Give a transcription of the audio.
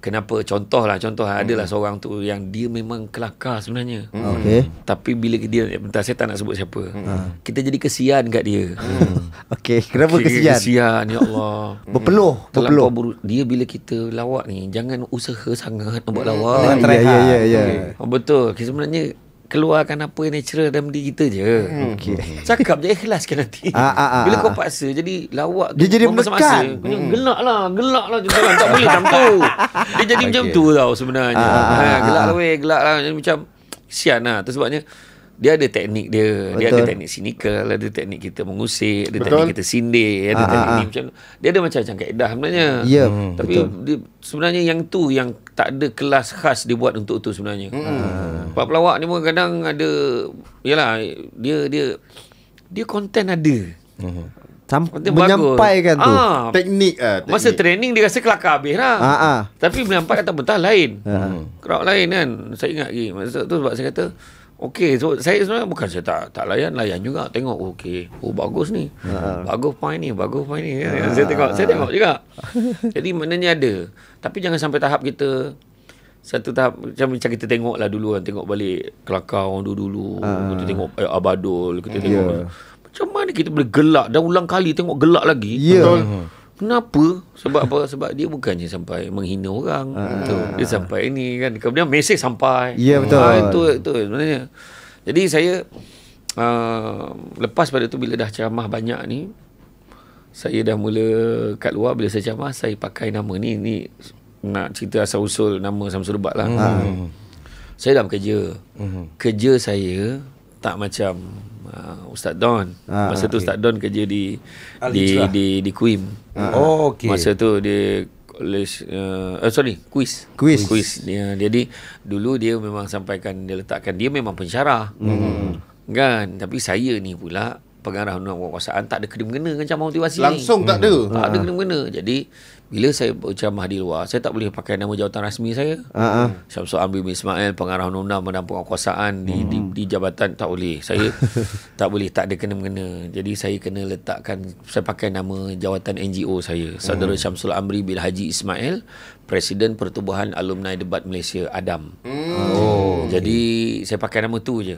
Kenapa contoh adalah seorang tu yang dia memang kelakar sebenarnya. Okey. Tapi bila dia bentar, saya tak nak sebut siapa. Kita jadi kesian kat dia. Okey, kenapa kesian? Kesian, ya Allah. Berpeluh. Dia bila kita lawak ni, jangan usaha sangat nak buat lawak. Ya. Betul. Sebenarnya keluarkan apa yang natural dalam diri kita je. Cakap je, ikhlaskan nanti. Bila kau paksa jadi lawak tu, dia jadi menekan. Gelak lah jangan, tak boleh macam tu. Dia jadi macam tu tau sebenarnya. Gelak lah jadi macam kesian lah. Tu sebabnya dia ada teknik dia. Dia ada teknik sinikal, ada teknik kita mengusik, ada teknik kita sindir, ada teknik ni macam dia ada macam-macam kaedah sebenarnya. Ya, tapi dia, sebenarnya yang tu yang tak ada kelas khas dia buat untuk tu sebenarnya. Sebab pelawak ni pun kadang ada, yalah, dia konten ada. Menyampaikan tu teknik. Masa training dia rasa kelakar habis lah. Tapi menyampaikan kata betul lain. Crowd lain kan. Saya ingat lagi masa tu sebab saya kata okey, so saya sebenarnya bukan saya tak layan juga. Tengok okey. Oh bagus ni. Bagus point ni. Saya tengok juga. Jadi maknanya ada. Tapi jangan sampai tahap kita satu tahap macam kita tengok lah dulu kan, tengok balik kelakar orang dulu. Kita tengok Abadul, kita tengok macam mana kita boleh gelak dan ulang kali tengok gelak lagi. Betul. Kenapa? Sebab apa? Sebab dia bukannya sampai menghina orang. Dia sampai ini kan. Kemudian mesej sampai. Ya, betul. Itu sebenarnya. Jadi saya lepas pada tu bila dah ceramah banyak ni, saya dah mula kat luar bila saya ceramah, saya pakai nama ni nak cerita asal usul nama Samsul Ubat lah. Saya dah bekerja. Kerja saya tak macam Ustaz Don. Masa tu Ustaz Don kerja di Kuim. Masa tu dia kuis dia. Jadi dulu dia memang sampaikan, dia letakkan dia memang pensyarah. Kan, tapi saya ni pula pengarah undang kekuasaan, tak ada kena-mengena dengan ceramah motivasi langsung ni. Tak ada kena-mengena. Jadi bila saya berceramah di luar, saya tak boleh pakai nama jawatan rasmi saya. Syamsul Amri bin Ismail, pengarah undang-undang menampung kekuasaan di jabatan, tak boleh. Saya tak boleh, tak ada kena-mengena. Jadi saya kena letakkan, saya pakai nama jawatan NGO saya. Saudara Syamsul Amri bin Haji Ismail, Presiden Pertubuhan Alumni Debat Malaysia, ADAM. Jadi saya pakai nama tu je.